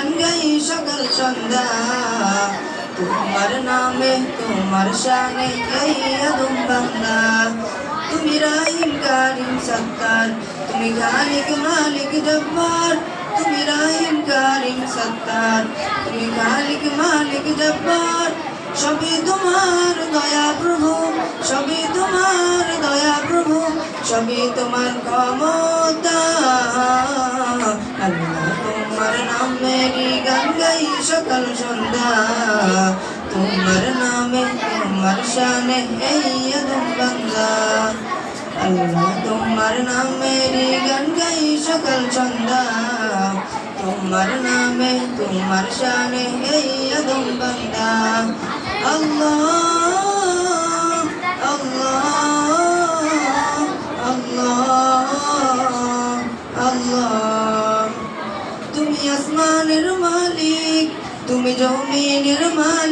গান গাই সকাল সন্ধ্যা তোমার নামে তোমার শানে এই আদম বান্দা তুমি রহিম কারিম সত্তার তুমি খালিক মালিক জব্বার তুমি রহিম কারিম সত্তার তুমি খালিক মালিক জব্বার সবই তোমার দয়া প্রভু সবই তোমার দয়া প্রভু সবই তোমার ক্ষমতা আল্লাহ তোমার নামে গান গাই সকাল সন্ধ্যা তোমার নামে তোমার শানে এই আদম বান্দা আল্লাহ তোমার নামে গান গাই সকাল সন্ধ্যা তোমার নামে তোমার শানে এই আদম বান্দা আল্লাহ আল্লাহ আল্লাহ আল্লাহ তুমি আসমানের মালিক তুমি জমিনের মালিক